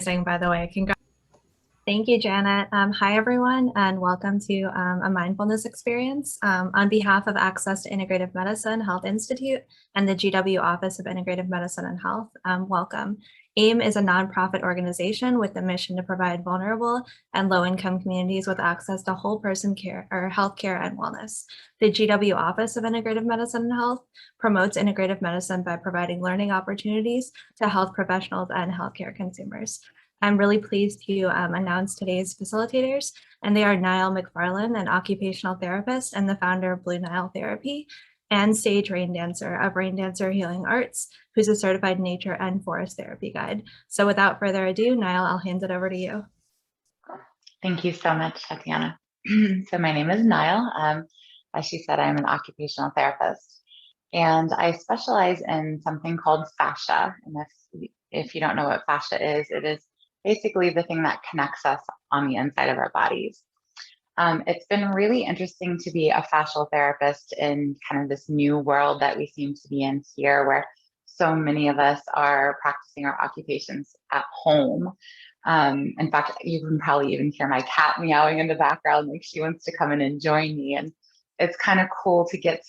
By the way. Congrats. Thank you, Janet. Hi, everyone, and welcome to A Mindfulness Experience. On behalf of Access to Integrative Medicine Health Institute and the GW Office of Integrative Medicine and Health, welcome. AIM is a nonprofit organization with the mission to provide vulnerable and low-income communities with access to whole person care or healthcare and wellness. The GW Office of Integrative Medicine and Health promotes integrative medicine by providing learning opportunities to health professionals and healthcare consumers. I'm really pleased to announce today's facilitators, and they are Nyle MacFarlane, an occupational therapist and the founder of Blue Nyle Therapy, and Sage Raindancer of Raindancer Healing Arts, who's a certified nature and forest therapy guide. So without further ado, Nyle, I'll hand it over to you. Thank you so much, Tatiana. So my name is Nyle. As she said, I'm an occupational therapist, and I specialize in something called fascia. And if you don't know what fascia is, it is basically the thing that connects us on the inside of our bodies. It's been really interesting to be a fascial therapist in kind of this new world that we seem to be in here, where so many of us are practicing our occupations at home. In fact, you can probably even hear my cat meowing in the background, like she wants to come in and join me. And it's kind of cool to get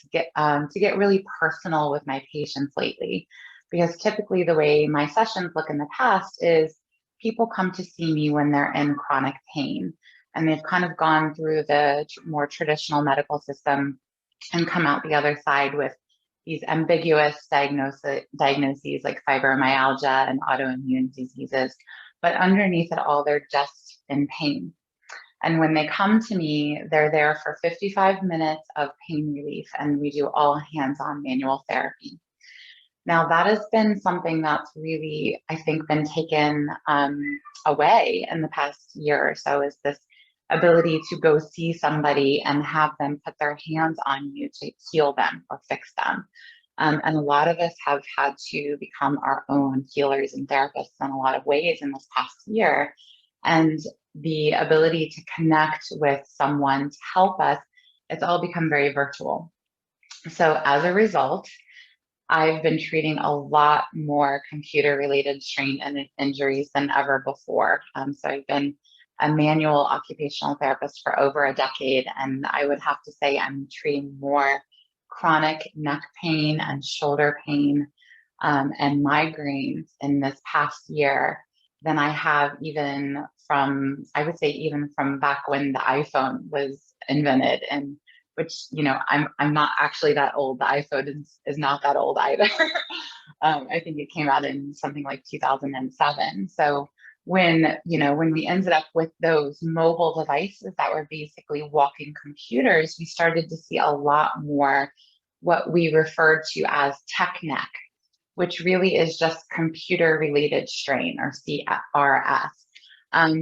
really personal with my patients lately, because typically the way my sessions look in the past is people come to see me when they're in chronic pain, and they've kind of gone through the more traditional medical system and come out the other side with these ambiguous diagnoses like fibromyalgia and autoimmune diseases. But underneath it all, they're just in pain. And when they come to me, they're there for 55 minutes of pain relief, and we do all hands-on manual therapy. Now, that has been something that's really, I think, been taken away in the past year or so, is this ability to go see somebody and have them put their hands on you to heal them or fix them. And a lot of us have had to become our own healers and therapists in a lot of ways in this past year. And the ability to connect with someone to help us, it's all become very virtual. So as a result, I've been treating a lot more computer-related strain and injuries than ever before. So I've been a manual occupational therapist for over a decade, and I would have to say I'm treating more chronic neck pain and shoulder pain and migraines in this past year than I have even from, I would say, even from back when the iPhone was invented, and which, you know, I'm not actually that old. The iPhone is not that old either. I think it came out in something like 2007. So when we ended up with those mobile devices that were basically walking computers, we started to see a lot more what we referred to as tech neck, which really is just computer related strain, or CRS.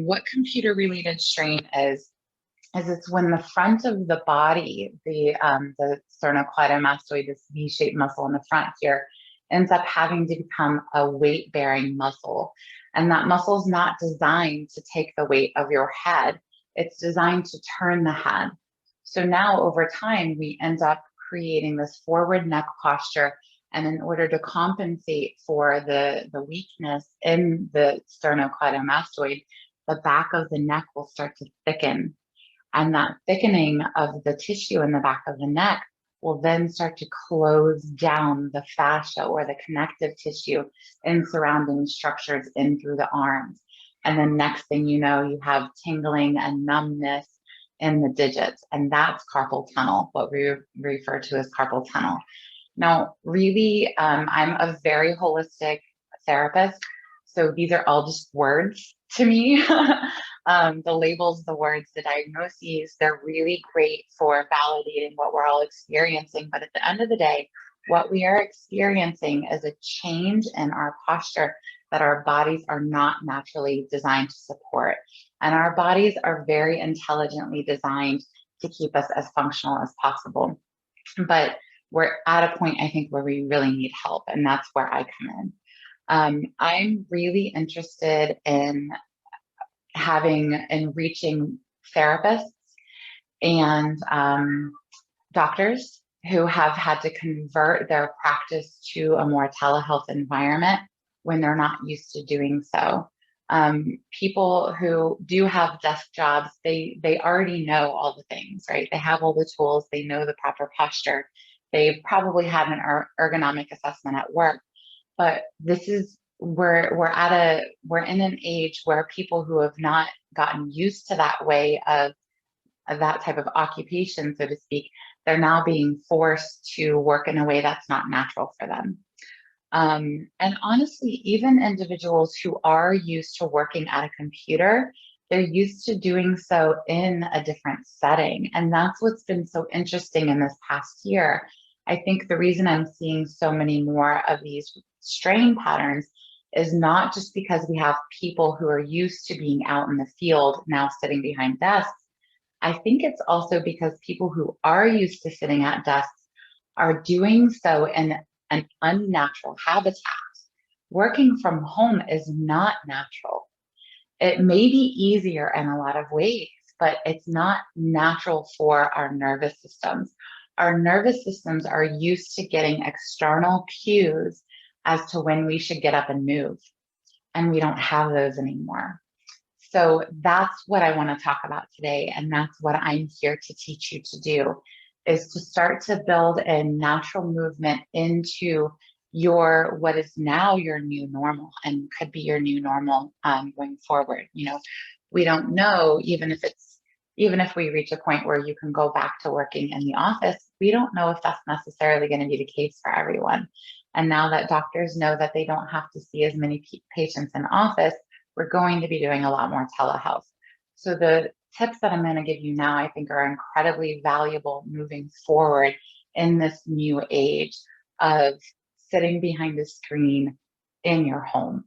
What computer related strain is it's when the front of the body, the sternocleidomastoid, this V-shaped muscle in the front here, ends up having to become a weight-bearing muscle. And that muscle is not designed to take the weight of your head. It's designed to turn the head. So now over time, we end up creating this forward neck posture. And in order to compensate for the weakness in the sternocleidomastoid, the back of the neck will start to thicken. And that thickening of the tissue in the back of the neck will then start to close down the fascia, or the connective tissue in surrounding structures in through the arms. And then next thing you know, you have tingling and numbness in the digits. And that's carpal tunnel, what we refer to as carpal tunnel. Now, really, I'm a very holistic therapist. So these are all just words to me. The labels, the words, the diagnoses, they're really great for validating what we're all experiencing. But at the end of the day, what we are experiencing is a change in our posture that our bodies are not naturally designed to support. And our bodies are very intelligently designed to keep us as functional as possible. But we're at a point, I think, where we really need help. And that's where I come in. I'm really interested in reaching therapists and doctors who have had to convert their practice to a more telehealth environment when they're not used to doing so. People who do have desk jobs, they already know all the things, right? They have all the tools, they know the proper posture. They probably had an ergonomic assessment at work, but this is we're in an age where people who have not gotten used to that way of that type of occupation, so to speak, they're now being forced to work in a way that's not natural for them. And honestly, even individuals who are used to working at a computer, they're used to doing so in a different setting. And that's what's been so interesting in this past year. I think the reason I'm seeing so many more of these strain patterns is not just because we have people who are used to being out in the field now sitting behind desks. I think it's also because people who are used to sitting at desks are doing so in an unnatural habitat. Working from home is not natural. It may be easier in a lot of ways, but it's not natural for our nervous systems. Our nervous systems are used to getting external cues as to when we should get up and move, and we don't have those anymore. So that's what I want to talk about today. And that's what I'm here to teach you to do, is to start to build a natural movement into your, what is now your new normal and could be your new normal going forward. You know, we don't know, even if we reach a point where you can go back to working in the office, we don't know if that's necessarily going to be the case for everyone. And now that doctors know that they don't have to see as many patients in office, we're going to be doing a lot more telehealth. So the tips that I'm going to give you now, I think, are incredibly valuable moving forward in this new age of sitting behind a screen in your home.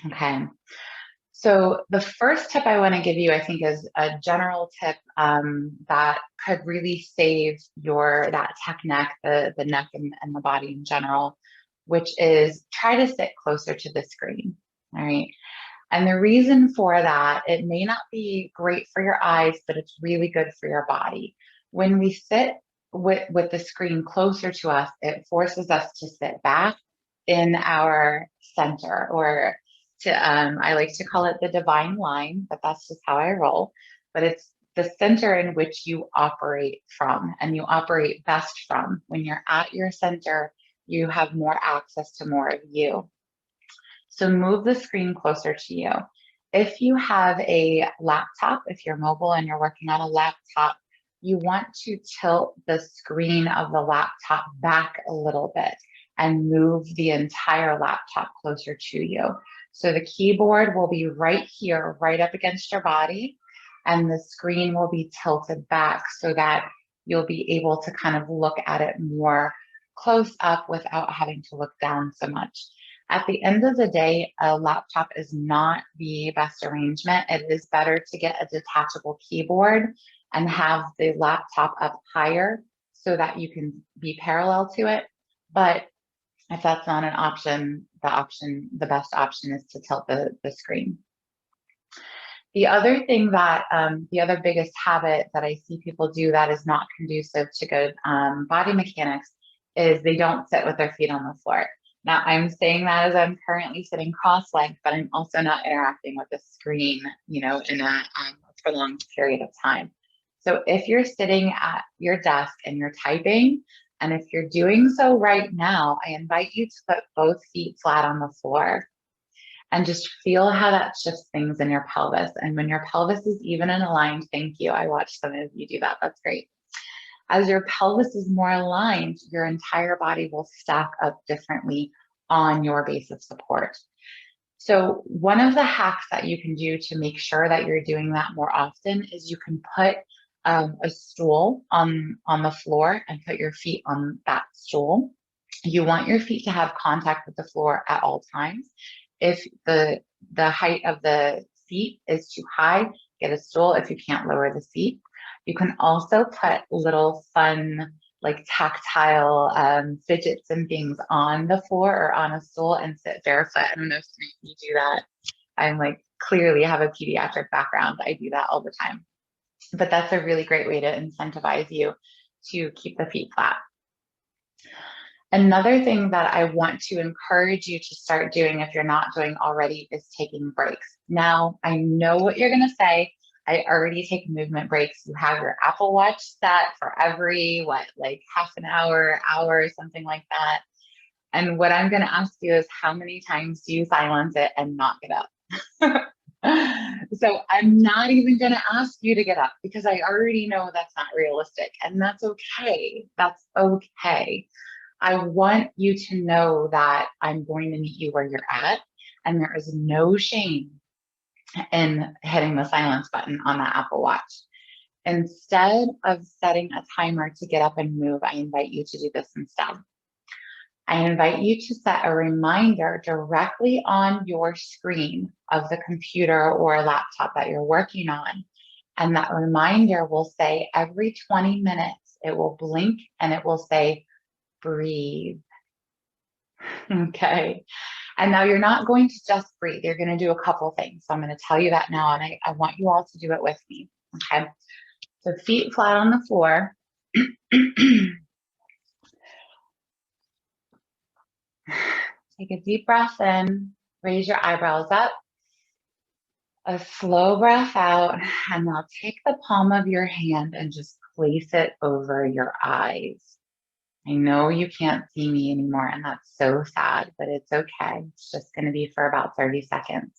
Okay. So the first tip I want to give you, I think, is a general tip that could really save that tech neck, the neck and the body in general, which is try to sit closer to the screen. All right. And the reason for that, it may not be great for your eyes, but it's really good for your body. When we sit with the screen closer to us, it forces us to sit back in our center, or I like to call it the divine line, but that's just how I roll. But it's the center in which you operate from, and you operate best from. When you're at your center, you have more access to more of you. So move the screen closer to you. If you have a laptop, if you're mobile and you're working on a laptop, you want to tilt the screen of the laptop back a little bit and move the entire laptop closer to you. So the keyboard will be right here, right up against your body, and the screen will be tilted back so that you'll be able to kind of look at it more close up without having to look down so much. At the end of the day, a laptop is not the best arrangement. It is better to get a detachable keyboard and have the laptop up higher so that you can be parallel to it. But if that's not an option, the best option is to tilt the screen. The other thing that, the other biggest habit that I see people do that is not conducive to good body mechanics is they don't sit with their feet on the floor. Now, I'm saying that as I'm currently sitting cross-legged, but I'm also not interacting with the screen, you know, in a prolonged period of time. So if you're sitting at your desk and you're typing, and if you're doing so right now, I invite you to put both feet flat on the floor and just feel how that shifts things in your pelvis. And when your pelvis is even and aligned, thank you. I watched some of you do that. That's great. As your pelvis is more aligned, your entire body will stack up differently on your base of support. So one of the hacks that you can do to make sure that you're doing that more often is you can put a stool on the floor and put your feet on that stool. You want your feet to have contact with the floor at all times. If the height of the seat is too high, get a stool if you can't lower the seat. You can also put little fun, like tactile fidgets and things on the floor or on a stool and sit barefoot. I don't know if you do that. I'm like, clearly have a pediatric background. I do that all the time. But that's a really great way to incentivize you to keep the feet flat. Another thing that I want to encourage you to start doing if you're not doing already is taking breaks. Now, I know what you're going to say. I already take movement breaks. You have your Apple Watch set for every, like half an hour, something like that. And what I'm going to ask you is, how many times do you silence it and not get up? So I'm not even going to ask you to get up because I already know that's not realistic, and that's okay. That's okay. I want you to know that I'm going to meet you where you're at, and there is no shame in hitting the silence button on that Apple Watch. Instead of setting a timer to get up and move, I invite you to do this instead. I invite you to set a reminder directly on your screen of the computer or laptop that you're working on. And that reminder will say every 20 minutes, it will blink and it will say, breathe. Okay. And now you're not going to just breathe. You're going to do a couple things. So I'm going to tell you that now. And I want you all to do it with me. Okay. So feet flat on the floor. Take a deep breath in, raise your eyebrows up, a slow breath out, and now take the palm of your hand and just place it over your eyes. I know you can't see me anymore, and that's so sad, but it's okay. It's just going to be for about 30 seconds.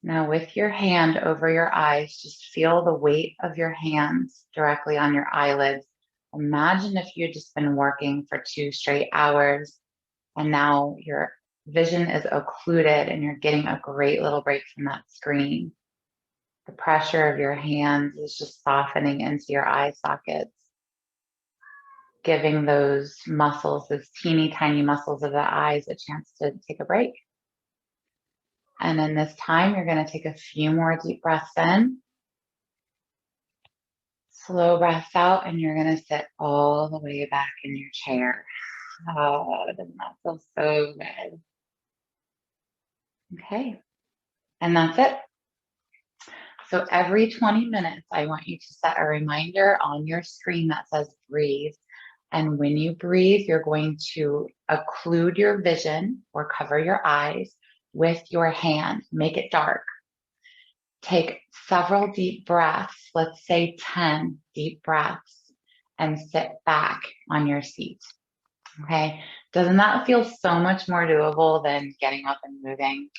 Now with your hand over your eyes, just feel the weight of your hands directly on your eyelids. Imagine if you'd just been working for 2 straight hours, and now your vision is occluded and you're getting a great little break from that screen. The pressure of your hands is just softening into your eye sockets, giving those muscles, those teeny tiny muscles of the eyes, a chance to take a break. And in this time, you're going to take a few more deep breaths in, slow breaths out, and you're going to sit all the way back in your chair. Oh, doesn't that feel so good? Okay, and that's it. So every 20 minutes, I want you to set a reminder on your screen that says breathe. And when you breathe, you're going to occlude your vision or cover your eyes with your hand. Make it dark. Take several deep breaths, let's say 10 deep breaths, and sit back on your seat. Okay. Doesn't that feel so much more doable than getting up and moving?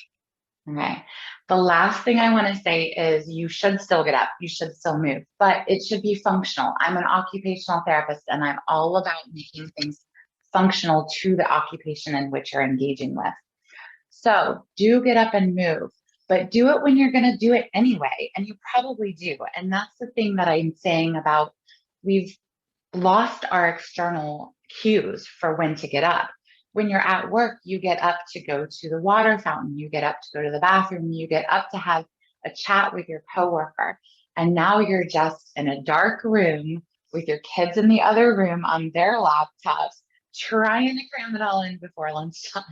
Okay. The last thing I want to say is you should still get up. You should still move, but it should be functional. I'm an occupational therapist and I'm all about making things functional to the occupation in which you're engaging with. So do get up and move, but do it when you're going to do it anyway. And you probably do. And that's the thing that I'm saying about we've lost our external cues for when to get up. When you're at work, you get up to go to the water fountain, you get up to go to the bathroom, you get up to have a chat with your coworker. And now you're just in a dark room with your kids in the other room on their laptops, trying to cram it all in before lunchtime.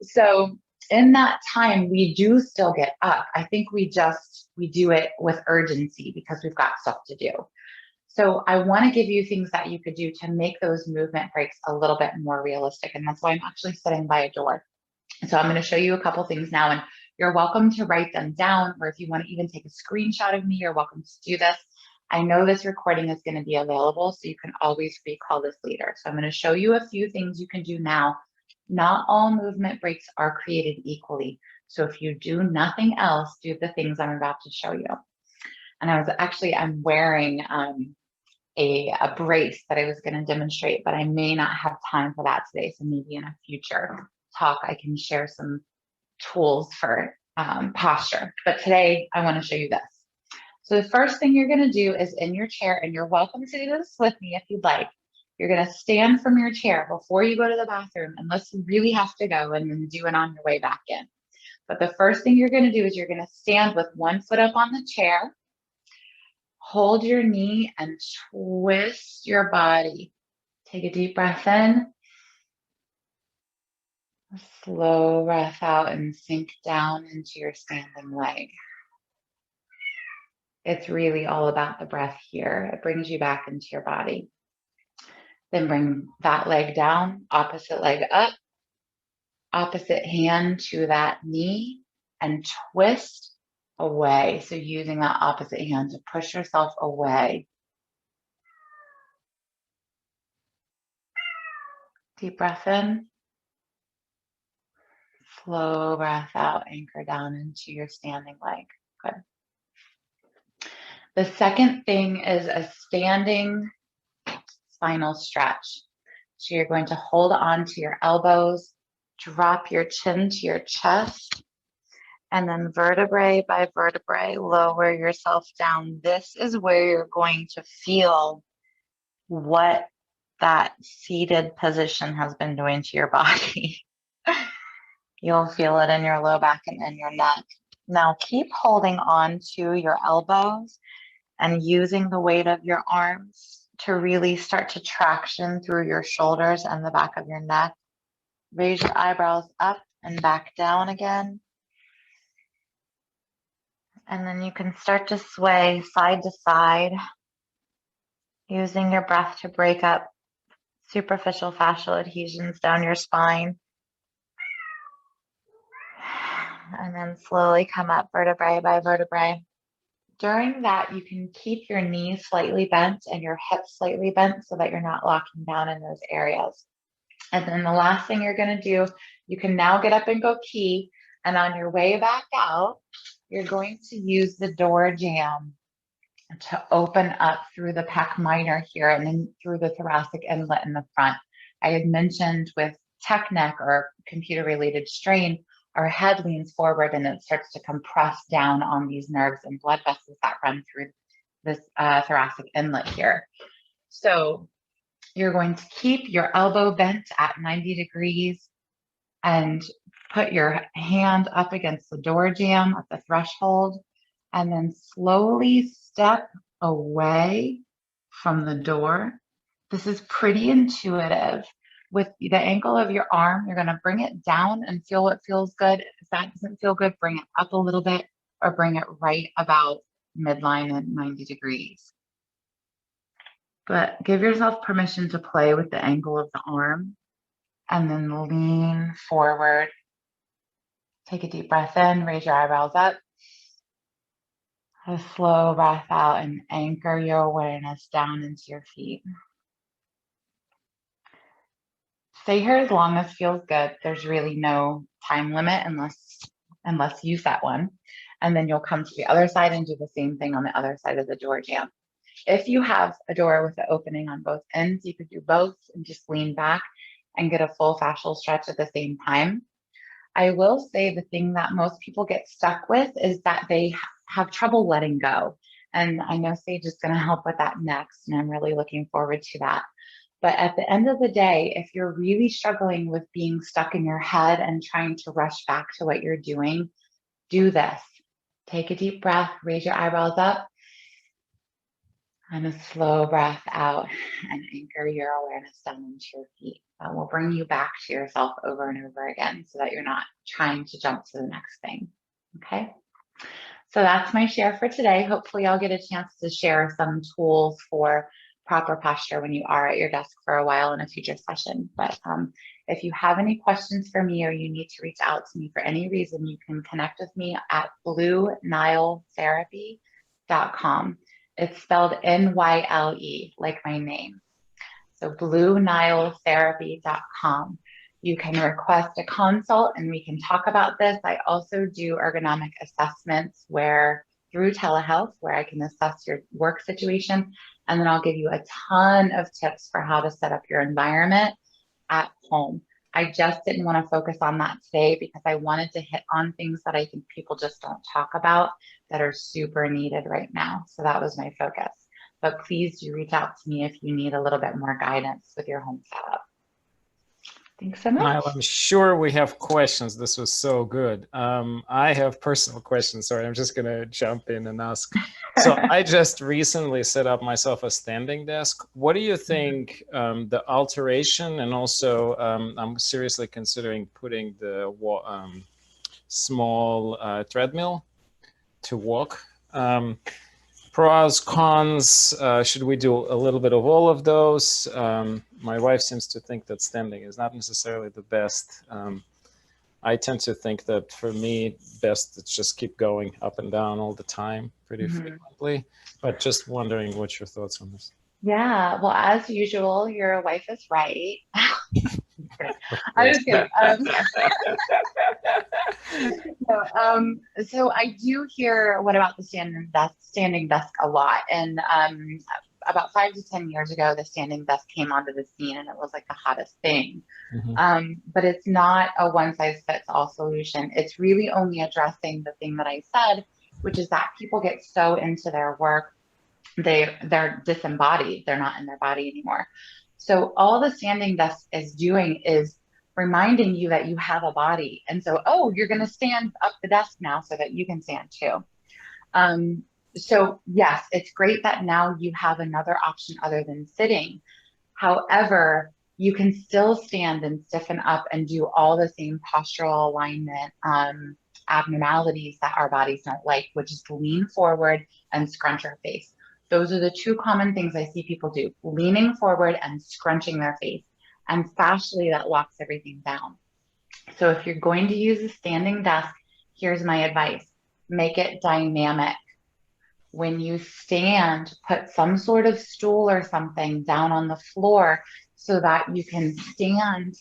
So in that time, we do still get up. I think we do it with urgency because we've got stuff to do. So I want to give you things that you could do to make those movement breaks a little bit more realistic. And that's why I'm actually sitting by a door. So I'm going to show you a couple things now, and you're welcome to write them down, or if you want to even take a screenshot of me, you're welcome to do this. I know this recording is going to be available, so you can always recall this later. So I'm going to show you a few things you can do now. Not all movement breaks are created equally. So if you do nothing else, do the things I'm about to show you. And I'm wearing a brace that I was going to demonstrate, but I may not have time for that today. So maybe in a future talk, I can share some tools for posture. But today I want to show you this. So the first thing you're going to do is in your chair, and you're welcome to do this with me if you'd like. You're going to stand from your chair before you go to the bathroom, unless you really have to go, and then do it on your way back in. But the first thing you're going to do is you're going to stand with one foot up on the chair. Hold your knee and twist your body. Take a deep breath in. A slow breath out and sink down into your standing leg. It's really all about the breath here. It brings you back into your body. Then bring that leg down, opposite leg up, opposite hand to that knee, and twist away. So using that opposite hand to push yourself away. Deep breath in. Slow breath out, anchor down into your standing leg. Good. The second thing is a standing spinal stretch. So you're going to hold on to your elbows, drop your chin to your chest, and then vertebrae by vertebrae, lower yourself down. This is where you're going to feel what that seated position has been doing to your body. You'll feel it in your low back and in your neck. Now keep holding on to your elbows and using the weight of your arms to really start to traction through your shoulders and the back of your neck. Raise your eyebrows up and back down again. And then you can start to sway side to side, using your breath to break up superficial fascial adhesions down your spine. And then slowly come up vertebrae by vertebrae. During that, you can keep your knees slightly bent and your hips slightly bent so that you're not locking down in those areas. And then the last thing you're going to do, you can now get up and go pee. And on your way back out, you're going to use the door jamb to open up through the pec minor here and then through the thoracic inlet in the front. I had mentioned with tech neck or computer related strain, our head leans forward and it starts to compress down on these nerves and blood vessels that run through this thoracic inlet here. So you're going to keep your elbow bent at 90 degrees and put your hand up against the door jamb at the threshold, and then slowly step away from the door. This is pretty intuitive. With the ankle of your arm, you're going to bring it down and feel what feels good. If that doesn't feel good, bring it up a little bit or bring it right about midline at 90 degrees. But give yourself permission to play with the angle of the arm and then lean forward. Take a deep breath in, raise your eyebrows up. A slow breath out and anchor your awareness down into your feet. Stay here as long as feels good. There's really no time limit unless you set one. And then you'll come to the other side and do the same thing on the other side of the door jamb. If you have a door with an opening on both ends, you could do both and just lean back and get a full fascial stretch at the same time. I will say the thing that most people get stuck with is that they have trouble letting go. And I know Sage is going to help with that next, and I'm really looking forward to that. But at the end of the day, if you're really struggling with being stuck in your head and trying to rush back to what you're doing, do this. Take a deep breath, raise your eyebrows up, and a slow breath out, and anchor your awareness down into your feet. That will bring you back to yourself over and over again so that you're not trying to jump to the next thing. Okay? So that's my share for today. Hopefully I'll get a chance to share some tools for proper posture when you are at your desk for a while in a future session. But if you have any questions for me or you need to reach out to me for any reason, you can connect with me at blueniletherapy.com. It's spelled Nyle, like my name. So blueniletherapy.com. You can request a consult and we can talk about this. I also do ergonomic assessments through telehealth where I can assess your work situation. And then I'll give you a ton of tips for how to set up your environment at home. I just didn't want to focus on that today because I wanted to hit on things that I think people just don't talk about that are super needed right now. So that was my focus. But please do reach out to me if you need a little bit more guidance with your home setup. Thanks so much. Nyle, I'm sure we have questions. This was so good. I have personal questions. Sorry, I'm just going to jump in and ask. So I just recently set up myself a standing desk. What do you think the alteration, and also I'm seriously considering putting the small treadmill to walk. pros, cons, should we do a little bit of all of those? My wife seems to think that standing is not necessarily the best. I tend to think that for me, best to just keep going up and down all the time pretty frequently, but just wondering what your thoughts on this. Yeah, well, as usual, your wife is right. I'm just kidding. So I do hear what about the standing desk a lot. And about 5 to 10 years ago, the standing desk came onto the scene and it was like the hottest thing. But it's not a one size fits all solution. It's really only addressing the thing that I said, which is that people get so into their work, they're disembodied. They're not in their body anymore. So all the standing desk is doing is reminding you that you have a body. And so, oh, you're going to stand up the desk now so that you can stand too. So yes, it's great that now you have another option other than sitting. However, you can still stand and stiffen up and do all the same postural alignment abnormalities that our bodies don't like, which is to lean forward and scrunch our face. Those are the two common things I see people do: leaning forward and scrunching their face. And fascially, that locks everything down. So if you're going to use a standing desk, here's my advice: make it dynamic. When you stand, put some sort of stool or something down on the floor so that you can stand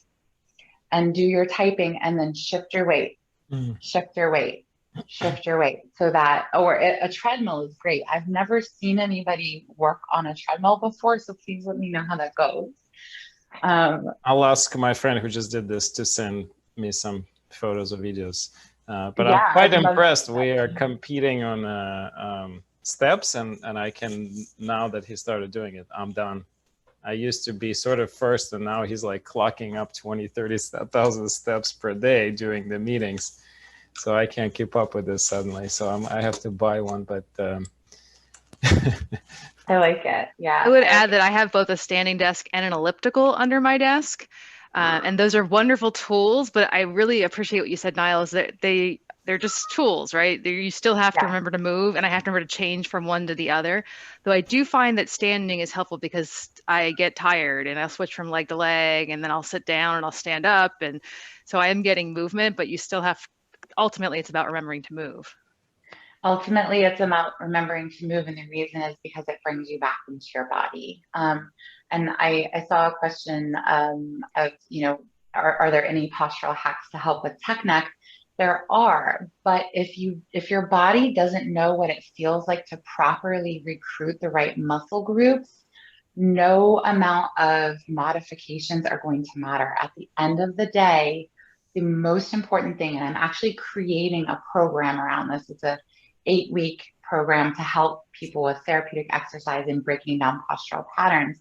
and do your typing and then shift your weight, shift your weight, shift your weight, so that, or a treadmill is great. I've never seen anybody work on a treadmill before, so please let me know how that goes. I'll ask my friend who just did this to send me some photos or videos. But yeah, I'm quite impressed. We are competing on steps, and I can, now that he started doing it, I'm done. I used to be sort of first, and now he's like clocking up 20, 30,000 steps per day during the meetings. So I can't keep up with this suddenly. So I have to buy one, but I like it. Yeah. I would add that I have both a standing desk and an elliptical under my desk. And those are wonderful tools, but I really appreciate what you said, Nyle, is that they're just tools, right? You still have to remember to move, and I have to remember to change from one to the other. Though I do find that standing is helpful because I get tired and I'll switch from leg to leg, and then I'll sit down and I'll stand up. And so I am getting movement, but you still have, ultimately, it's about remembering to move. Ultimately, it's about remembering to move, and the reason is because it brings you back into your body. And I saw a question of, are there any postural hacks to help with tech neck? There are, but if your body doesn't know what it feels like to properly recruit the right muscle groups, no amount of modifications are going to matter. At the end of the day, the most important thing, and I'm actually creating a program around this, it's a 8-week program to help people with therapeutic exercise and breaking down postural patterns,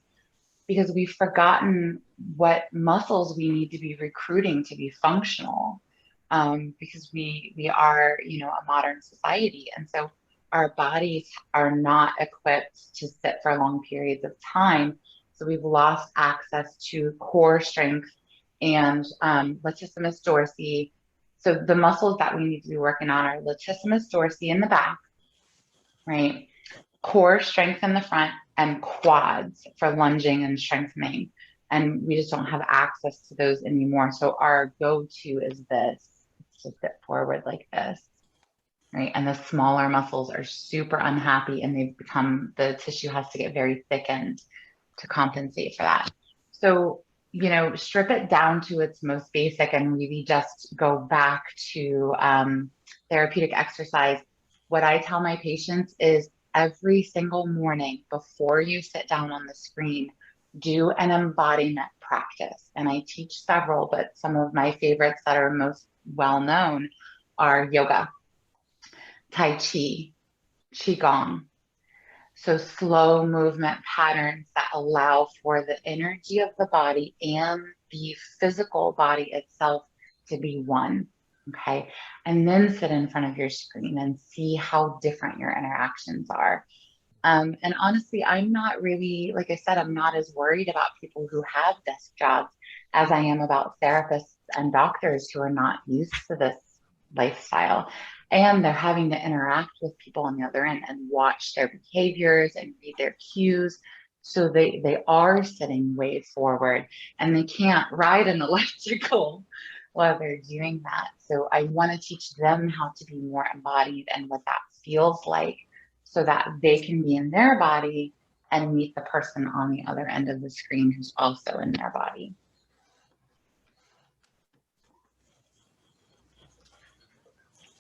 because we've forgotten what muscles we need to be recruiting to be functional, because we are, a modern society. And so our bodies are not equipped to sit for long periods of time. So we've lost access to core strength and latissimus dorsi. So the muscles that we need to be working on are latissimus dorsi in the back, right? Core strength in the front, and quads for lunging and strengthening. And we just don't have access to those anymore. So our go-to is this. It's to sit forward like this, right? And the smaller muscles are super unhappy, and the tissue has to get very thickened to compensate for that. So, strip it down to its most basic and really just go back to therapeutic exercise. What I tell my patients is every single morning before you sit down on the screen, do an embodiment practice. And I teach several, but some of my favorites that are most well-known are yoga, Tai Chi, Qigong. So slow movement patterns that allow for the energy of the body and the physical body itself to be one. Okay. And then sit in front of your screen and see how different your interactions are. And honestly, I'm not really, like I said, I'm not as worried about people who have desk jobs as I am about therapists and doctors who are not used to this lifestyle. And they're having to interact with people on the other end and watch their behaviors and read their cues. So they are sitting way forward, and they can't ride an elliptical while they're doing that. So I want to teach them how to be more embodied and what that feels like, so that they can be in their body and meet the person on the other end of the screen who's also in their body.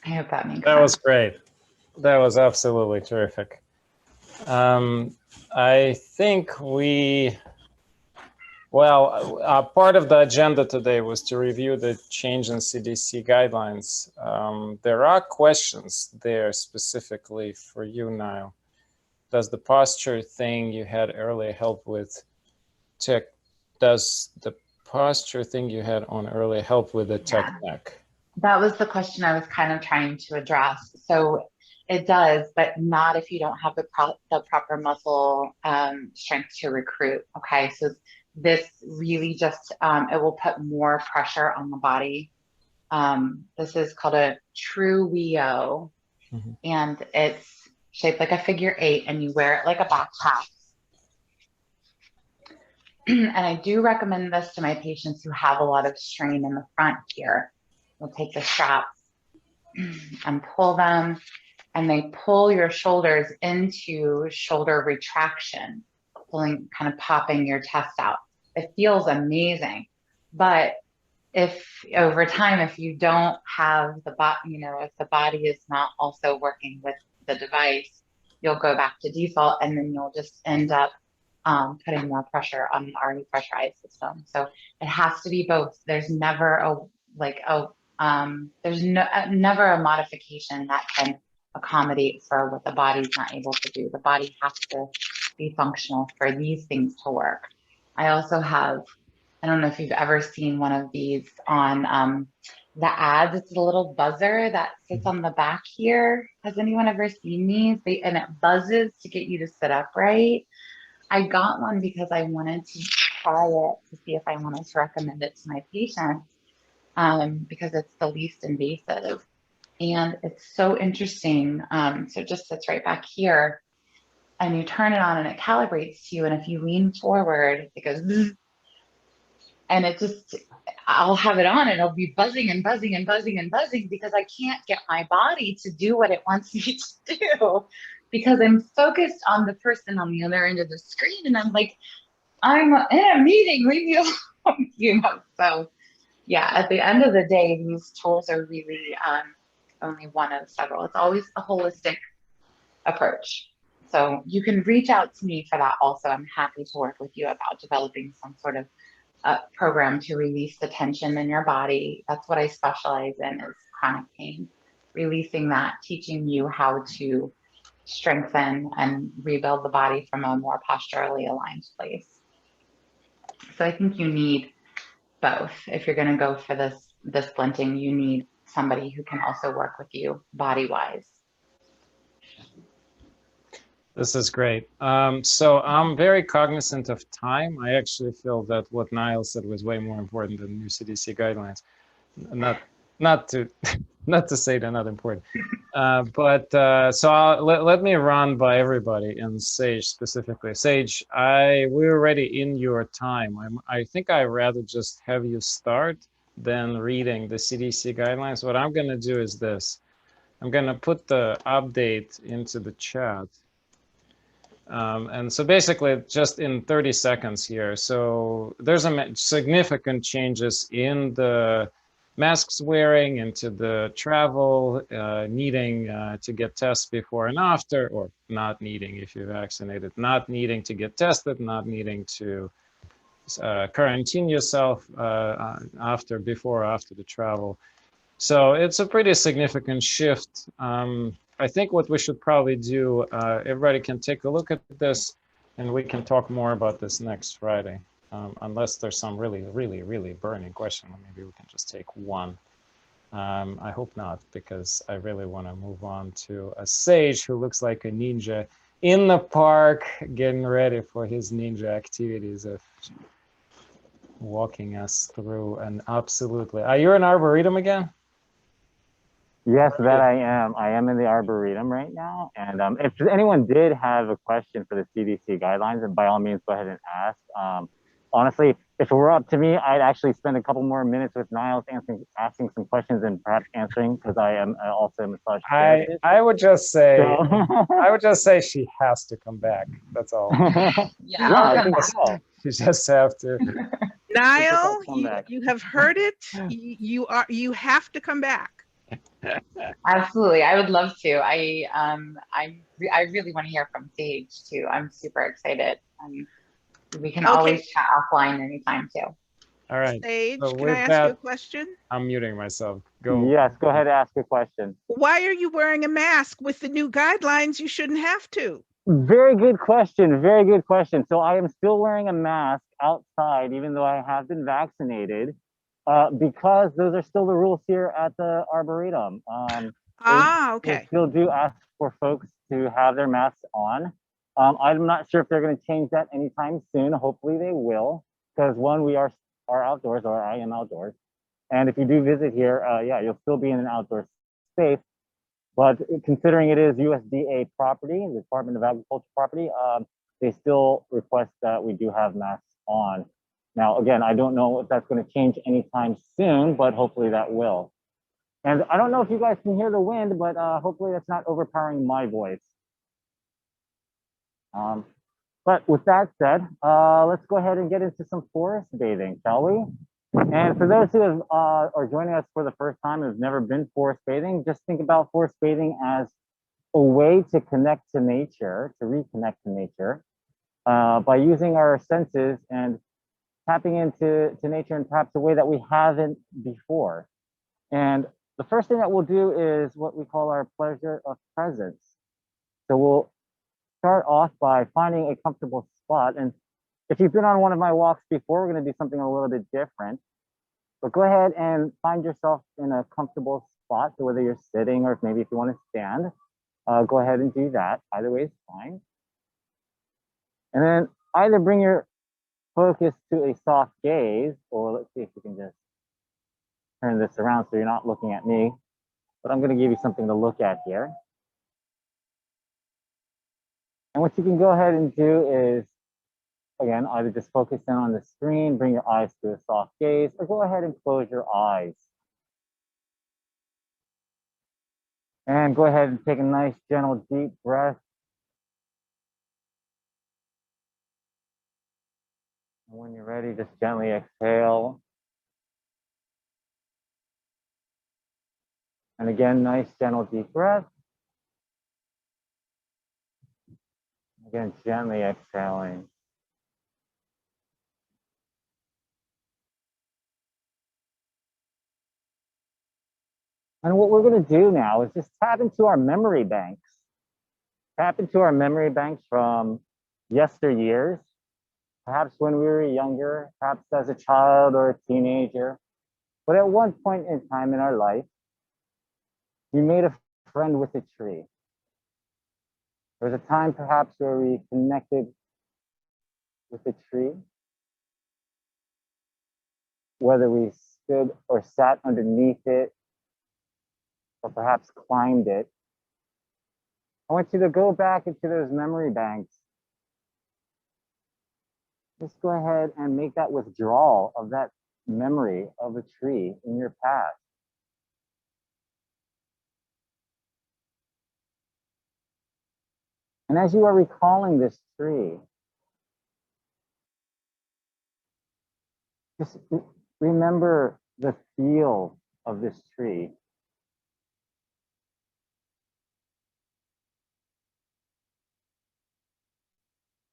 I hope that makes sense. That was great. That was absolutely terrific. I think part of the agenda today was to review the change in CDC guidelines. There are questions there specifically for you, Nyle. Does the posture thing you had earlier help with does the posture thing you had on earlier help with the technique? That was the question I was kind of trying to address. So it does, but not if you don't have the proper muscle strength to recruit. Okay, so this really just, it will put more pressure on the body. This is called a true WEO, and it's shaped like a figure 8, and you wear it like a backpack. And I do recommend this to my patients who have a lot of strain in the front here. We'll take the straps and pull them, and they pull your shoulders into shoulder retraction, pulling, kind of popping your chest out. It feels amazing. But if over time, if you don't have the body, if the body is not also working with the device, you'll go back to default, and then you'll just end up putting more pressure on an already pressurized system. So it has to be both. There's never never a modification that can accommodate for what the body's not able to do. The body has to be functional for these things to work. I also have, I don't know if you've ever seen one of these on the ads. It's a little buzzer that sits on the back here. Has anyone ever seen these? And it buzzes to get you to sit upright. I got one because I wanted to try it to see if I wanted to recommend it to my patients, because it's the least invasive. And it's so interesting. So it just sits right back here, and you turn it on and it calibrates to you. And if you lean forward, it goes, and it just, I'll have it on and it'll be buzzing and buzzing and buzzing and buzzing, because I can't get my body to do what it wants me to do, because I'm focused on the person on the other end of the screen. And I'm like, I'm in a meeting, leave me alone, So yeah, at the end of the day, these tools are really only one of several. It's always a holistic approach. So you can reach out to me for that also. I'm happy to work with you about developing some sort of program to release the tension in your body. That's what I specialize in, is chronic pain. Releasing that, teaching you how to strengthen and rebuild the body from a more posturally aligned place. So I think you need both. If you're going to go for this blunting, you need somebody who can also work with you body-wise. This is great. So I'm very cognizant of time. I actually feel that what Nyle said was way more important than new CDC guidelines. Not to say they're not important, so let me run by everybody, and Sage specifically. Sage, we're already in your time. I think I'd rather just have you start than reading the CDC guidelines. What I'm going to do is this. I'm going to put the update into the chat. And so basically just in 30 seconds here. So there's significant changes in the masks wearing, into the travel, needing to get tests before and after, or not needing if you're vaccinated, not needing to get tested, not needing to quarantine yourself before or after the travel. So it's a pretty significant shift. I think what we should probably do, everybody can take a look at this, and we can talk more about this next Friday, unless there's some really, really, really burning question. Maybe we can just take one. I hope not, because I really want to move on to a Sage who looks like a ninja in the park, getting ready for his ninja activities of walking us through an absolutely... You're an Arboretum again? Yes, that I am. I am in the Arboretum right now. And if anyone did have a question for the CDC guidelines, then by all means, go ahead and ask. Honestly, if it were up to me, I'd actually spend a couple more minutes with Niles asking some questions and perhaps answering, because I am also a massage therapist. I would just say, So- I would just say she has to come back. That's all. Yeah, I I'll come think back. so. You just have to. Nyle, come back. you have heard it. You have to come back. Absolutely, I would love to. I really want to hear from Sage too. I'm super excited. We can always chat offline anytime too. All right. Sage, So can I with ask that, you a question? I'm muting myself. Go. Yes, go ahead and ask a question. Why are you wearing a mask? With the new guidelines, you shouldn't have to. Very good question. Very good question. So I am still wearing a mask outside, even though I have been vaccinated, because those are still the rules here at the Arboretum. They still do ask for folks to have their masks on. I'm not sure if they're going to change that anytime soon. Hopefully they will, because one, we are outdoors, or I am outdoors. And if you do visit here, yeah, you'll still be in an outdoor space. But considering it is USDA property, the Department of Agriculture property, they still request that we do have masks on. Now, again, I don't know if that's going to change anytime soon, but hopefully that will. And I don't know if you guys can hear the wind, but hopefully that's not overpowering my voice. But with that said, let's go ahead and get into some forest bathing, shall we? And for those who are joining us for the first time and have never been forest bathing, just think about forest bathing as a way to connect to nature, to reconnect to nature, by using our senses and tapping into nature in perhaps a way that we haven't before. And the first thing that we'll do is what we call our pleasure of presence. So we'll start off by finding a comfortable spot. And if you've been on one of my walks before, we're going to do something a little bit different. But go ahead and find yourself in a comfortable spot. So whether you're sitting or maybe if you want to stand, go ahead and do that. Either way is fine. And then either bring your focus to a soft gaze, or let's see if we can just turn this around so you're not looking at me. But I'm going to give you something to look at here. And what you can go ahead and do is, again, either just focus in on the screen, bring your eyes to a soft gaze, or go ahead and close your eyes. And go ahead and take a nice, gentle, deep breath. And when you're ready, just gently exhale. And again, nice, gentle, deep breath. Again, gently exhaling. And what we're going to do now is just tap into our memory banks. Tap into our memory banks from yesteryears, perhaps when we were younger, perhaps as a child or a teenager. But at one point in time in our life, we made a friend with a tree. There was a time perhaps where we connected with a tree, whether we stood or sat underneath it, or perhaps climbed it. I want you to go back into those memory banks. Just go ahead and make that withdrawal of that memory of a tree in your past. And as you are recalling this tree, just remember the feel of this tree.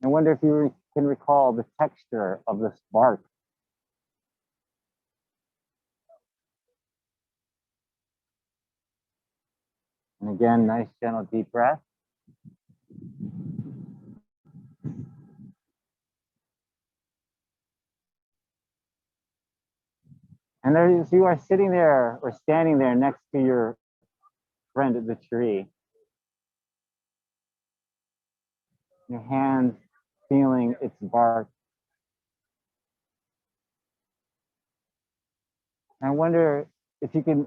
I wonder if you can recall the texture of this bark. And again, nice, gentle, deep breath. And as you are sitting there or standing there next to your friend at the tree, your hands feeling its bark. I wonder if you can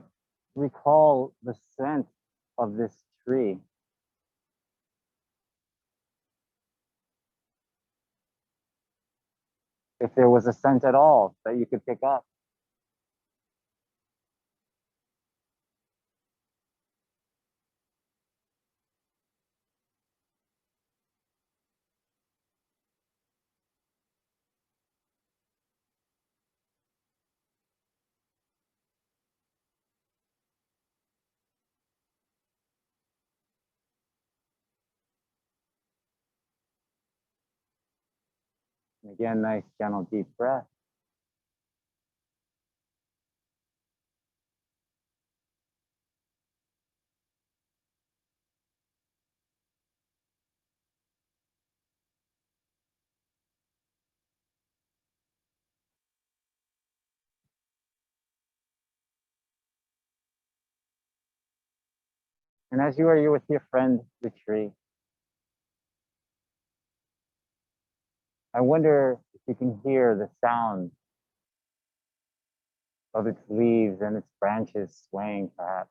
recall the scent of this tree. If there was a scent at all that you could pick up. And again, nice, gentle, deep breath. And as you are, you're with your friend, the tree. I wonder if you can hear the sound of its leaves and its branches swaying, perhaps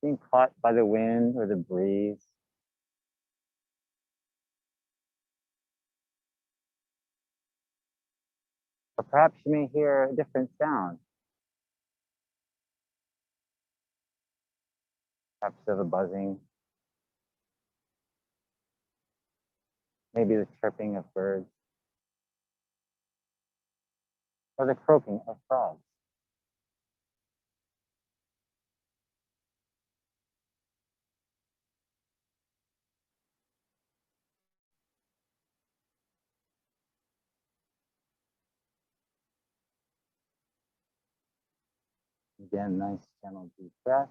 being caught by the wind or the breeze. Or perhaps you may hear a different sound, perhaps of a buzzing, maybe the chirping of birds, or the croaking of frogs. Again, nice, gentle, deep breath.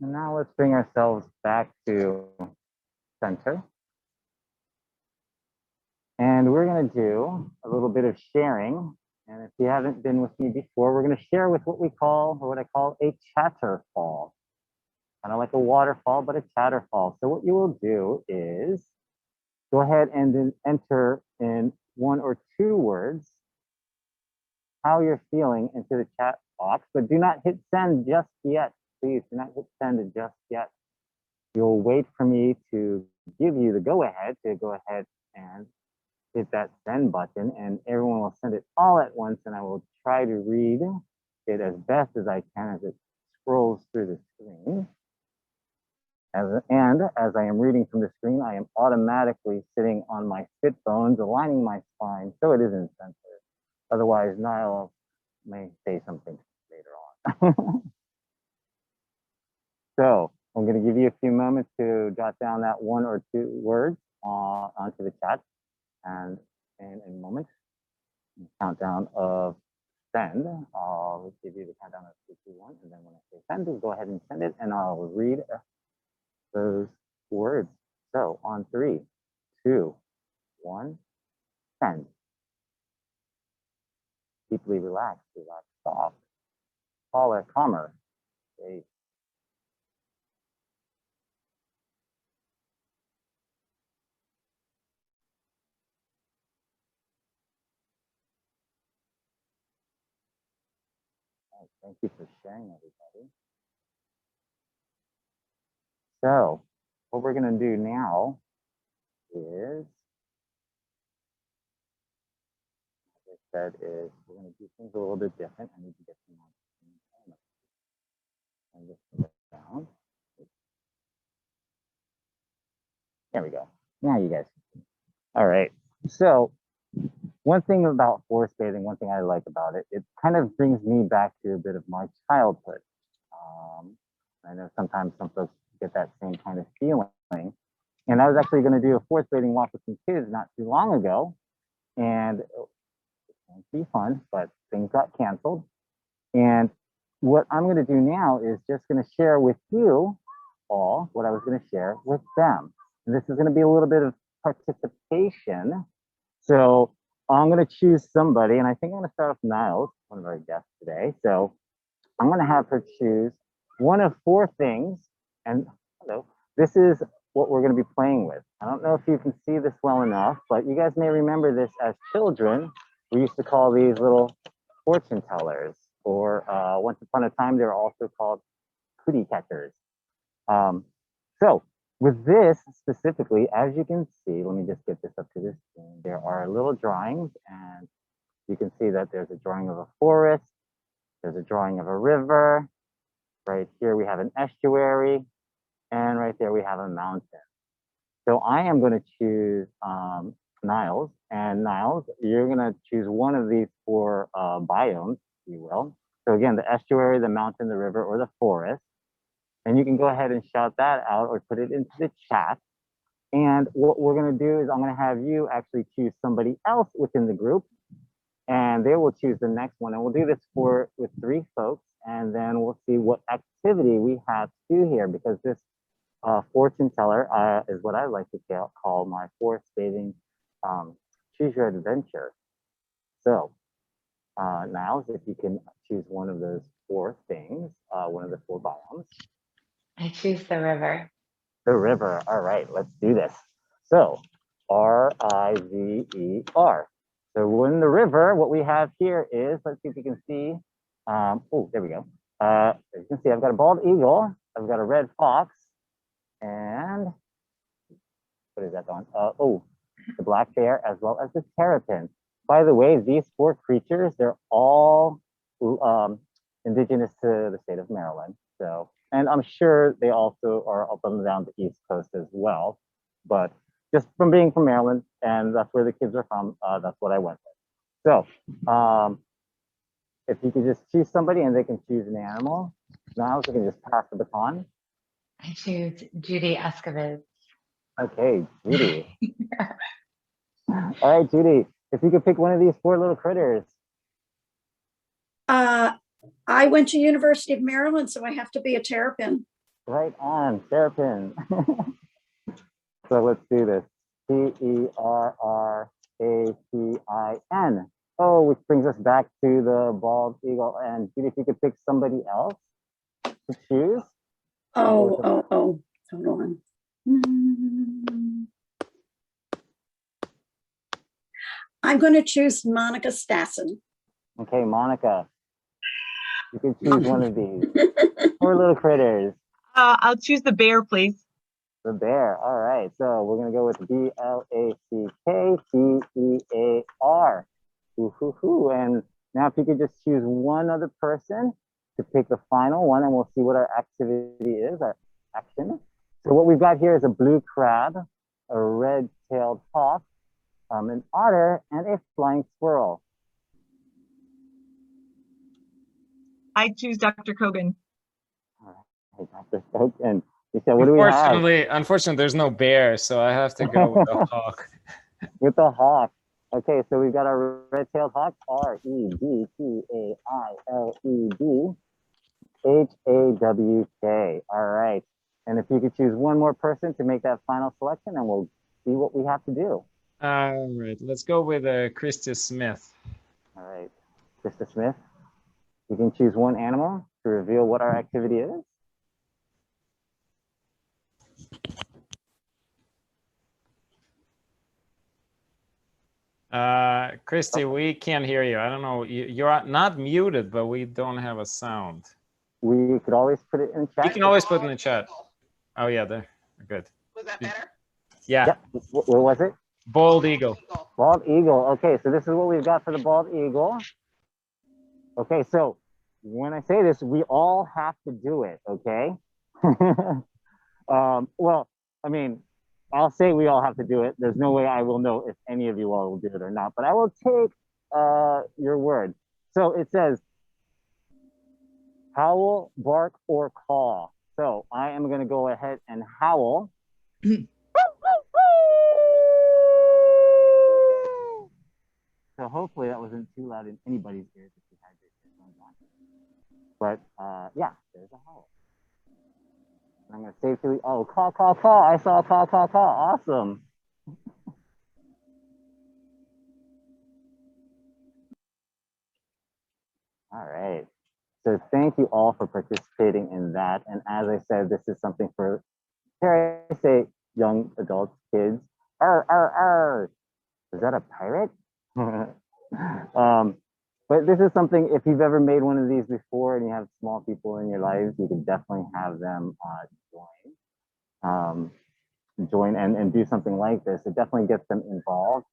And now let's bring ourselves back to center. And we're going to do a little bit of sharing. And if you haven't been with me before, we're going to share with what we call, or what I call, a chatterfall. Kind of like a waterfall, but a chatterfall. So what you will do is go ahead and then enter in 1 or 2 words how you're feeling into the chat box, but do not hit send just yet. Please do not hit send just yet. You'll wait for me to give you the go ahead and hit that send button, and everyone will send it all at once, and I will try to read it as best as I can as it scrolls through the screen. And as I am reading from the screen, I am automatically sitting on my sit bones, aligning my spine so it isn't censored. Otherwise, Nyle may say something later on. So I'm going to give you a few moments to jot down that 1 or 2 words onto the chat. And in a moment, countdown of send, I'll give you the countdown of 3, 2, 1. And then when I say send, go ahead and send it, and I'll read those words. So on 3, 2, 1, send. Deeply relaxed, soft, taller, calmer, safe. Thank you for sharing, everybody. So what we're going to do now is, as I said, is we're going to do things a little bit different. I need to get some more. And just put it down. There we go. Now you guys. All right. So one thing about forest bathing, one thing I like about it, it kind of brings me back to a bit of my childhood. I know sometimes some folks get that same kind of feeling, And I was actually going to do a forest bathing walk with some kids not too long ago. And it was going to be fun, but things got canceled. And what I'm going to do now is just going to share with you all what I was going to share with them. And this is going to be a little bit of participation. So I'm going to choose somebody, and I think I'm going to start with Niles, one of our guests today. So I'm going to have her choose one of 4 things. And hello, this is what we're going to be playing with. I don't know if you can see this well enough, but you guys may remember this as children. We used to call these little fortune tellers, or once upon a time, they were also called Cootie Catchers. So with this specifically, as you can see, let me just get this up to this screen. There are little drawings, and you can see that there's a drawing of a forest. There's a drawing of a river. Right here, we have an estuary. And right there, we have a mountain. So I am going to choose Niles. And Niles, you're going to choose one of these 4 biomes, if you will. So again, the estuary, the mountain, the river, or the forest. And you can go ahead and shout that out or put it into the chat. And what we're going to do is I'm going to have you actually choose somebody else within the group. And they will choose the next one. And we'll do this with 3 folks. And then we'll see what activity we have to do here, because this fortune teller is what I like to call my forest bathing choose your adventure. So now, if you can choose one of those 4 things, one of the 4 biomes. I choose the river. The river. All right, let's do this. So R-I-V-E-R. So in the river, what we have here is, let's see if you can see. Oh, there we go. As you can see, I've got a bald eagle. I've got a red fox. And what is that on? Oh, the black bear, as well as the terrapin. By the way, these 4 creatures, they're all indigenous to the state of Maryland. So, and I'm sure they also are up and down the East Coast as well. But just from being from Maryland, and that's where the kids are from, that's what I went with. So, if you could just choose somebody and they can choose an animal, now we can just pass the baton. I choose Judy Escobar. Okay, Judy. All right, Judy, if you could pick one of these 4 little critters. I went to University of Maryland, so I have to be a terrapin. Right on, terrapin. So let's do this. Terrapin. Oh, which brings us back to the bald eagle. And Judy, if you could pick somebody else to choose. Oh, hold on. I'm going to choose Monica Stassen. Okay, Monica, you can choose one of these 4 little critters. I'll choose the bear, please. The bear. All right. So we're going to go with B-L-A-C-K-T-E-A-R. Ooh. And now if you could just choose one other person to pick the final one, and we'll see what our activity is, our action. So what we've got here is a blue crab, a red-tailed hawk, an otter, and a flying squirrel. I choose Dr. Kogan. All right, Dr. Kogan. What do we have? Unfortunately, there's no bear, so I have to go with the hawk. With the hawk. Okay, so we've got our red-tailed hawk, R-E-D-T-A-I-L-E-D-H-A-W-K. All right. And if you could choose one more person to make that final selection, and we'll see what we have to do. All right, let's go with Christy Smith. All right, Krista Smith. You can choose one animal to reveal what our activity is. Christy, we can't hear you. I don't know. You're not muted, but we don't have a sound. We could always put it in chat. You can always put it in the chat. Oh, yeah, there. Good. Was that better? Yeah. What was it? Bald eagle. Bald eagle. Okay, so this is what we've got for the bald eagle. Okay, so when I say this, we all have to do it, okay? Well, I mean, I'll say we all have to do it. There's no way I will know if any of you all will do it or not, but I will take your word. So it says, howl, bark, or caw. So I am going to go ahead and howl. So hopefully that wasn't too loud in anybody's ears if you had your headphones on. But yeah, there's a howl. And I'm gonna save to the, oh, call, call, call. I saw a call, call, call. Awesome. All right. So thank you all for participating in that. And as I said, this is something for, dare I say, young adults, kids. Arr. Is that a pirate? But this is something, if you've ever made one of these before and you have small people in your lives, you can definitely have them join and do something like this. It definitely gets them involved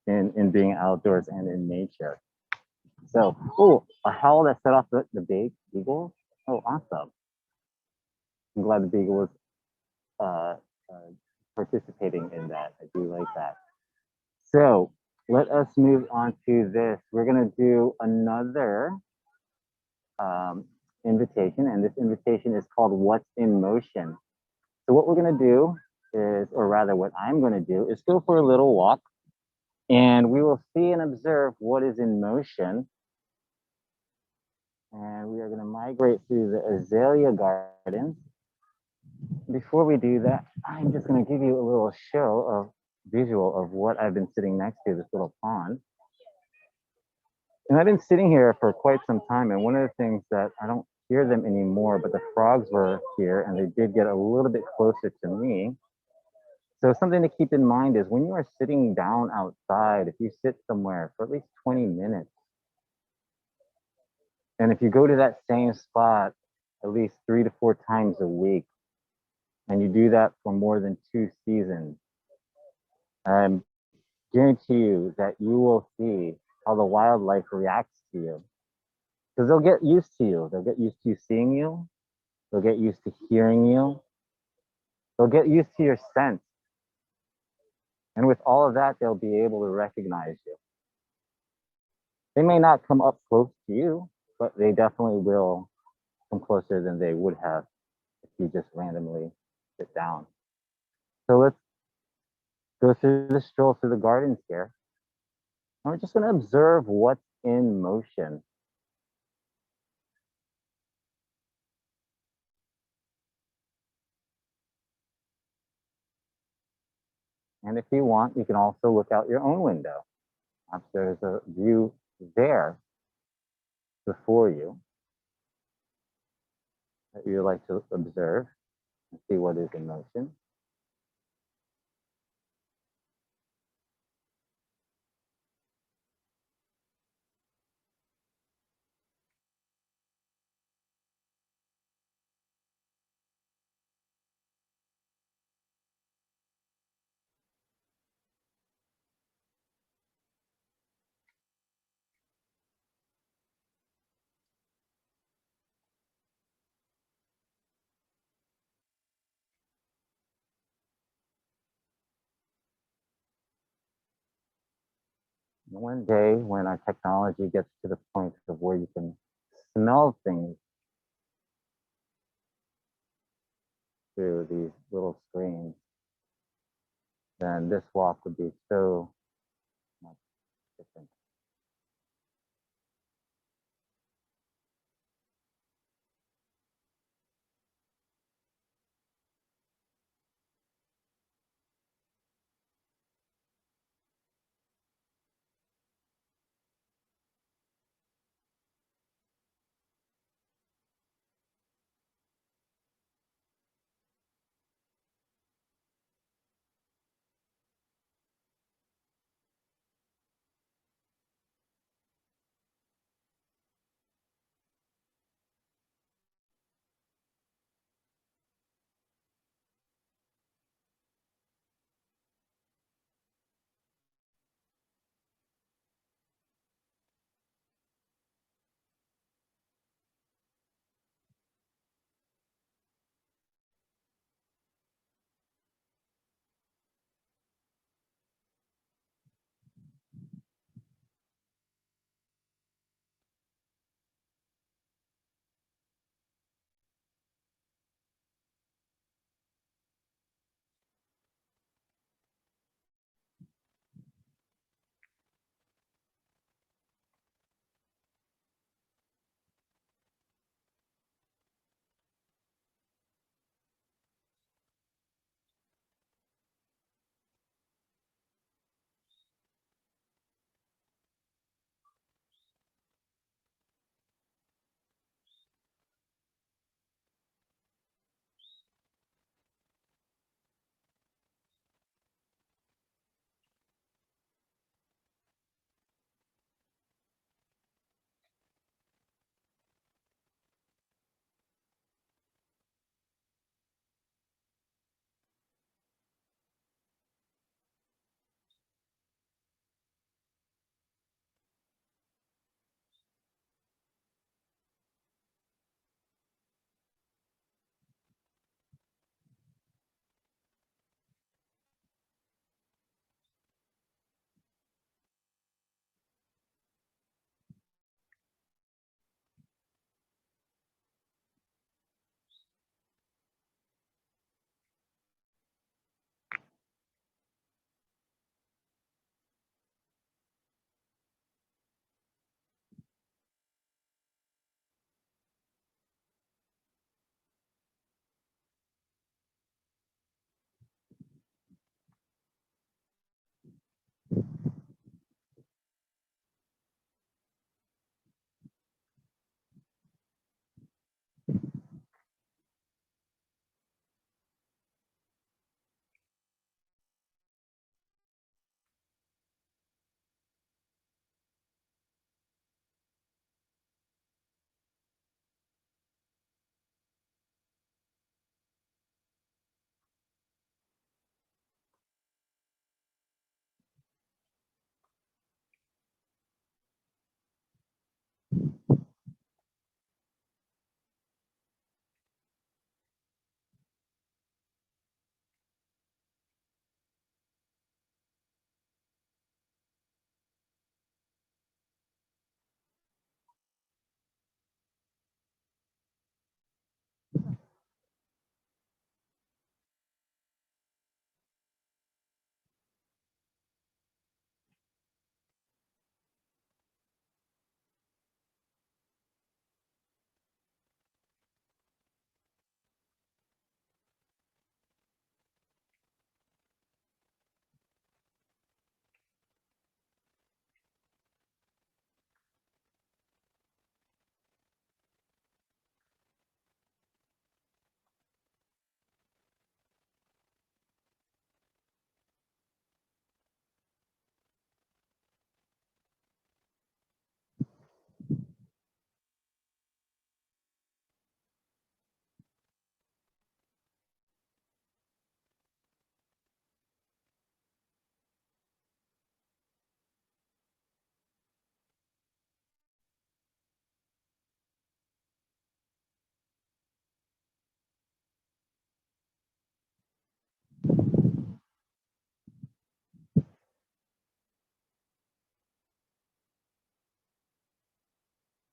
in being outdoors and in nature. So, oh, a howl that set off the beagle. Oh, awesome. I'm glad the beagle was participating in that. I do like that. So let us move on to this. We're going to do another invitation, and this invitation is called What's in Motion. So what we're going to do is, or rather what I'm going to do is go for a little walk, and we will see and observe what is in motion. And we are going to migrate through the azalea gardens. Before we do that, I'm just going to give you a little show of visual of what I've been sitting next to, this little pond. And I've been sitting here for quite some time, and one of the things that I don't hear them anymore, but the frogs were here and they did get a little bit closer to me. So something to keep in mind is when you are sitting down outside, if you sit somewhere for at least 20 minutes, and if you go to that same spot at least 3 to 4 times a week, and you do that for more than 2 seasons, I guarantee you that you will see how the wildlife reacts to you. Because they'll get used to you. They'll get used to you seeing you. They'll get used to hearing you. They'll get used to your scent. And with all of that, they'll be able to recognize you. They may not come up close to you, but they definitely will come closer than they would have if you just randomly sit down. So let's go through the stroll through the gardens here. And we're just going to observe what's in motion. And if you want, you can also look out your own window. There's a view there before you that you like to observe and see what is in motion. And one day when our technology gets to the point of where you can smell things through these little screens, then this walk would be so much different.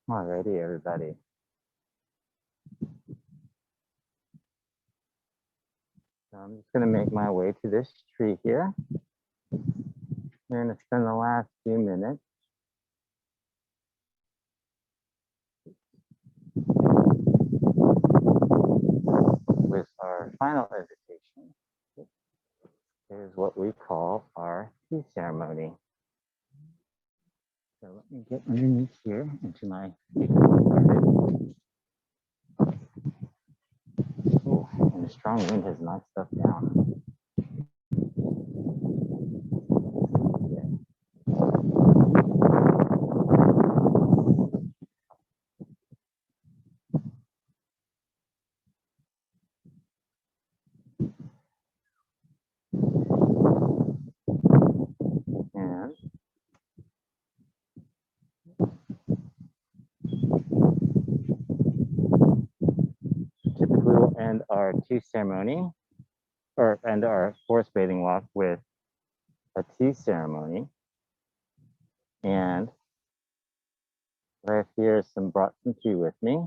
Alrighty, everybody. So I'm just going to make my way to this tree here. We're going to spend the last few minutes with our final invitation. Is what we call our tea ceremony. So let me get underneath here into my carpet. Oh, and a strong wind has knocked stuff down. And typically we'll end our tea ceremony or end our forest bathing walk with a tea ceremony. And I have here brought some tea with me.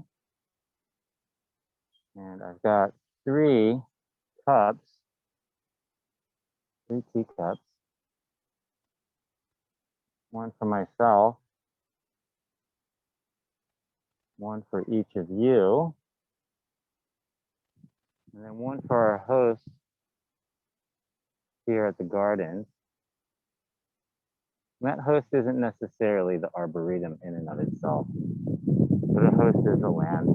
And I've got 3 cups, 3 teacups, one for myself, one for each of you, and then one for our host here at the gardens. And that host isn't necessarily the arboretum in and of itself, but a host is the land,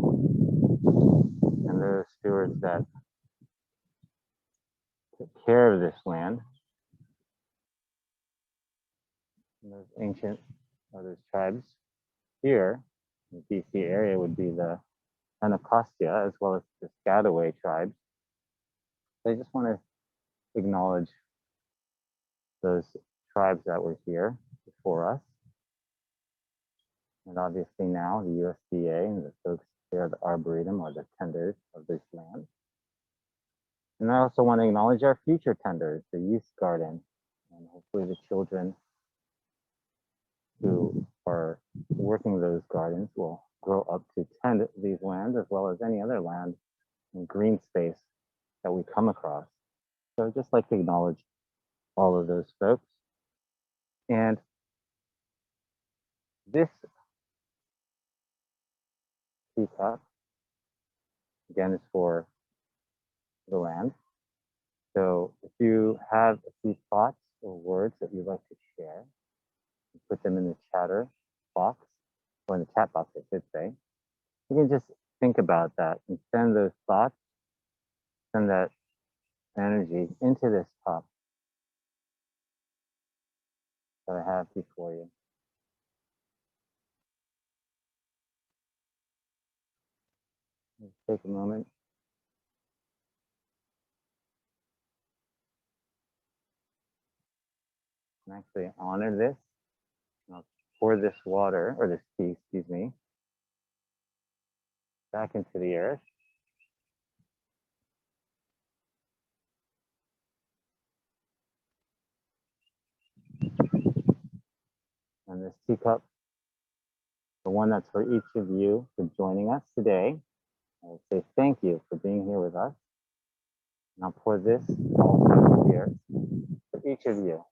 and there are stewards that take care of this land. And those ancient, or those tribes here in the BC area would be the Anacostia, as well as the Piscataway tribes. So I just want to acknowledge those tribes that were here before us. And obviously now the USDA and the folks here at the Arboretum are the tenders of this land. And I also want to acknowledge our future tenders, the youth garden, and hopefully the children who are working those gardens will grow up to tend these lands as well as any other land and green space that we come across. So I'd just like to acknowledge all of those folks. And this teacup, again, is for the land. So if you have a few thoughts or words that you'd like to share, put them in the chatter box, or in the chat box, I should say. You can just think about that and send those thoughts, send that energy into this cup that I have before you. Let's take a moment. And actually honor this. And I'll pour this water, or this tea, excuse me, back into the earth. And this teacup, the one that's for each of you for joining us today. I would say thank you for being here with us. And I'll pour this also into the earth for each of you.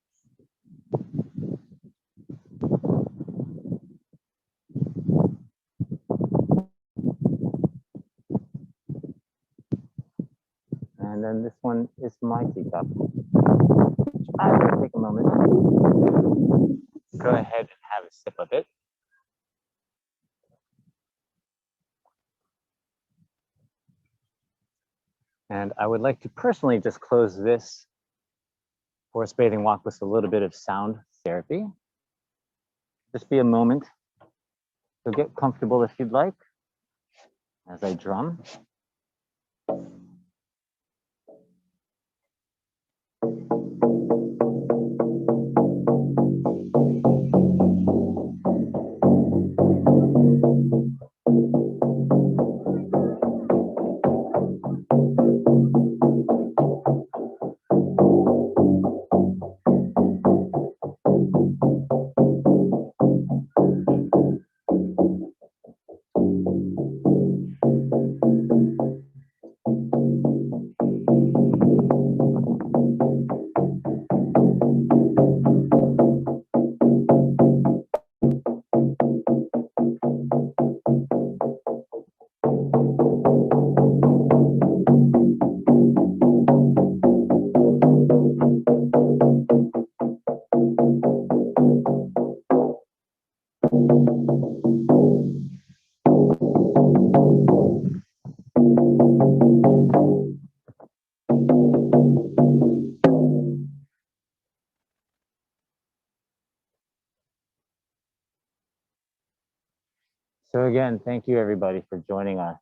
And then this one is my teacup. I'm going to take a moment. Go ahead and have a sip of it. And I would like to personally just close this forest bathing walk with a little bit of sound therapy. Just be a moment. So get comfortable if you'd like as I drum. So again, thank you everybody for joining us.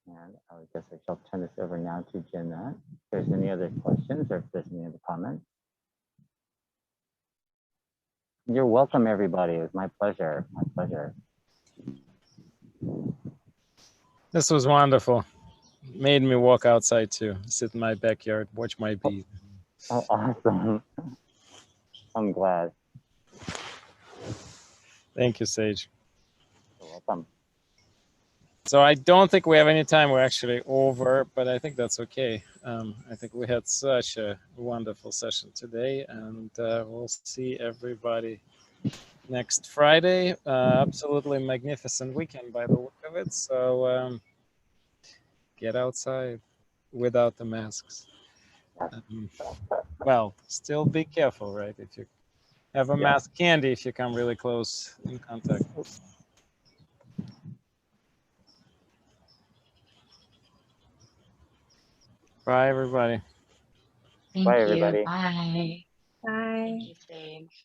And I guess I shall turn this over now to Jeanette. If there's any other questions or if there's any other comments. You're welcome, everybody. It was my pleasure. My pleasure. This was wonderful. Made me walk outside too. Sit in my backyard, watch my bees. Oh, awesome. I'm glad. Thank you, Sage. You're welcome. So I don't think we have any time. We're actually over, but I think that's okay. I think we had such a wonderful session today, and we'll see everybody next Friday. Absolutely magnificent weekend by the look of it. So get outside without the masks. Well, still be careful, right? If you have a mask candy, if you come really close in contact. Bye, everybody. Thank Bye, you. everybody. Bye. Bye. Thank you, Sage.